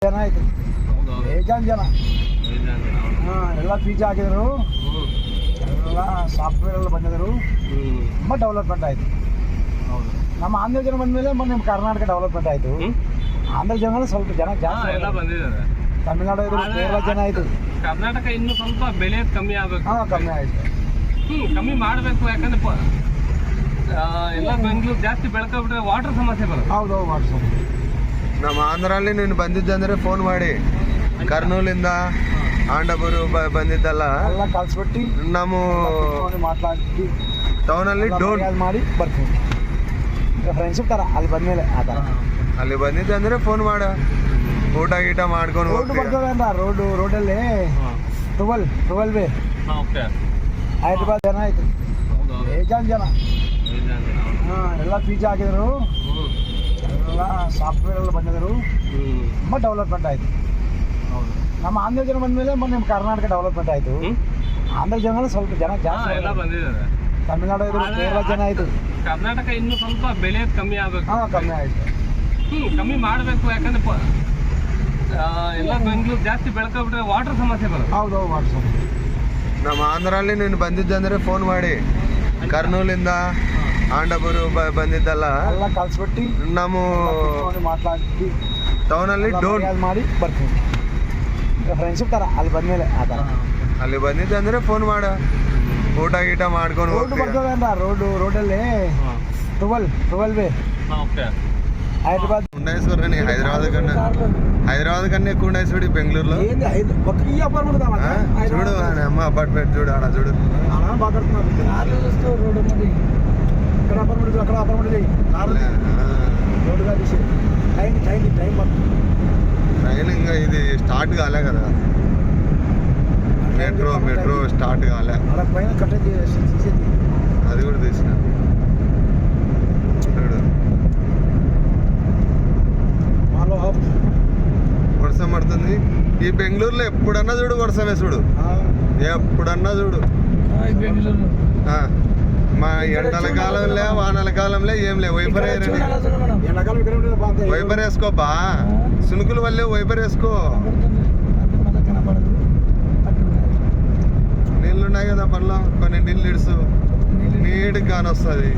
ಜನ ಆಯ್ತು, ಬೇಜಾನ್ ಜನ ಎಲ್ಲ ಪಿಜಿ ಹಾಕಿದ್ರು, ಎಲ್ಲ ಸಾಫ್ಟ್ವೇರ್ ಎಲ್ಲ ಬಂದಿದ್ರು, ತುಂಬ ಡೆವಲಪ್ಮೆಂಟ್ ಆಯಿತು. ನಮ್ಮ ಆಂಧ್ರ ಜನ ಬಂದಮೇಲೆ ಮೊನ್ನೆ ಕರ್ನಾಟಕ ಡೆವಲಪ್ಮೆಂಟ್ ಆಯಿತು. ಆಂಧ್ರ ಜನ ಸ್ವಲ್ಪ ಜನ ಜಾಸ್ತಿ ಎಲ್ಲ ಬಂದಿದ್ದಾರೆ. ತಮಿಳ್ನಾಡು ಇದ್ರು, ಕೇರಳ ಜನ ಆಯಿತು. ಕರ್ನಾಟಕ ಇನ್ನು ಸ್ವಲ್ಪ ಬೆಲೆ ಕಮ್ಮಿ ಆಗಬೇಕು. ಕಮ್ಮಿ ಆಯಿತು, ಕಮ್ಮಿ ಮಾಡಬೇಕು. ಯಾಕಂದ್ರೆ ಎಲ್ಲ ಬೆಂಗಳೂರು ಜಾಸ್ತಿ ಬೆಳ್ಕೊಬಿಟ್ರೆ ವಾಟರ್ ಸಮಸ್ಯೆ ಬರುತ್ತೆ. ಹೌದು ವಾಟ್ಸಪ್ ನಮ್ಮ ಆಂಧ್ರಲ್ಲಿ ನೀನು ಬಂದಿದ್ದೆ ಅಂದ್ರೆ ಫೋನ್ ಮಾಡಿ. ಕರ್ನೂಲಿಂದ ಆಂಡಪುರ ಬಂದಿದ್ದಲ್ಲ, ಎಲ್ಲ ಕಳ್ಸ್ಬಿಟ್ಟು ನಮ್ಮ ಮಾತಾಡಿ ಟೌನಲ್ಲಿ ಡೋರ್ ಮಾಡಿ ಬರ್ತೀವಿ. ಫ್ರೆಂಡ್ಶಿಪ್ ಥರ ಅಲ್ಲಿ ಬಂದಮೇಲೆ ಆ ಥರ ಅಲ್ಲಿ ಬಂದಿದ್ದೆ ಅಂದ್ರೆ ಫೋನ್ ಮಾಡ, ಊಟ ಗೀಟ ಮಾಡ್ಕೊಂಡು ರೋಡ್ ಬರ್ತದೆ ಅಂತ. ರೋಡಲ್ಲಿ 12 ವೇ ಹೈದ್ರಾಬಾದ್ ಜನ ಆಯಿತು, ಬೇಜಾನ್ ಜನ ಎಲ್ಲ ಪಿಜಿ ಹಾಕಿದ್ರು, ಎಲ್ಲ ಸಾಫ್ಟ್ವೇರ್ ಎಲ್ಲ ಬಂದಿದ್ರು, ತುಂಬ ಡೆವಲಪ್ಮೆಂಟ್ ಆಯಿತು. ನಮ್ಮ ಆಂಧ್ರ ಜನ ಬಂದಮೇಲೆ ಮೊನ್ನೆ ಕರ್ನಾಟಕ ಡೆವಲಪ್ಮೆಂಟ್ ಆಯಿತು. ಆಂಧ್ರ ಜನ ಸ್ವಲ್ಪ ಜನ ಜಾಸ್ತಿ ಎಲ್ಲ ಬಂದಿದ್ದಾರೆ. ತಮಿಳ್ನಾಡು ಇದ್ರು, ಕೇರಳ ಜನ ಆಯಿತು. ಕರ್ನಾಟಕ ಇನ್ನು ಸ್ವಲ್ಪ ಬೆಲೆ ಕಮ್ಮಿ ಆಗಬೇಕು. ಕಮ್ಮಿ ಆಯಿತು, ಕಮ್ಮಿ ಮಾಡಬೇಕು. ಯಾಕಂದ್ರೆ ಎಲ್ಲ ಬೆಂಗಳೂರು ಜಾಸ್ತಿ ಬೆಳ್ಕೊಬಿಟ್ರೆ ವಾಟರ್ ಸಮಸ್ಯೆ ಬರುತ್ತೆ. ಹೌದು ವಾಟ್ಸಪ್ ನಮ್ಮ ಆಂಧ್ರಲ್ಲಿ ನೀನು ಬಂದಿದ್ದೆ ಅಂದ್ರೆ ಫೋನ್ ಮಾಡಿ. ಕರ್ನೂಲಿಂದ ಆಂಡಪುರ ಬಂದಿದ್ದಲ್ಲ, ಎಲ್ಲ ಕಳ್ಸ್ಬಿಟ್ಟು ನಮ್ಮ ಮಾತಾಡಿ ಟೌನಲ್ಲಿ ಡೋರ್ ಮಾಡಿ ಬರ್ತೀವಿ. ಫ್ರೆಂಡ್ಶಿಪ್ ಥರ ಅಲ್ಲಿ ಬಂದಮೇಲೆ ಆ ಥರ ಅಲ್ಲಿ ಬಂದಿದ್ದೆ ಅಂದ್ರೆ ಫೋನ್ ಮಾಡ, ಊಟ ಗೀಟ ಮಾಡ್ಕೊಂಡು ರೋಡ್ ಬರ್ತದೆ ಅಂತ. ರೋಡಲ್ಲಿ 12 ವೇ హైదరాబాద్ ఉండేశ్వరని హైదరాబాద్ కన్నా ఎక్కువ ఉండేసి చూడు బెంగళూరులో చూడు అమ్మ అపార్ట్మెంట్ చూడు ఆడ చూడు ట్రైన్ ఇంకా ఇది స్టార్ట్ కాలే కదా, మెట్రో స్టార్ట్ కాలే, అది కూడా తీసిన చూడు. వర్షం పడుతుంది ఈ బెంగళూరులో, ఎప్పుడన్నా చూడు వర్షమే చూడు, ఎప్పుడన్నా చూడు. మా ఎండల కాలంలో వానల కాలంలో ఏం లేవు. వైపర్ వేసుకోబా, సునుకుల వల్లే వైపర్ వేసుకో. నీళ్ళు ఉన్నాయి కదా పనిలో, కొన్ని నీళ్ళు ఇడుసు నీట్గా కానొస్తుంది.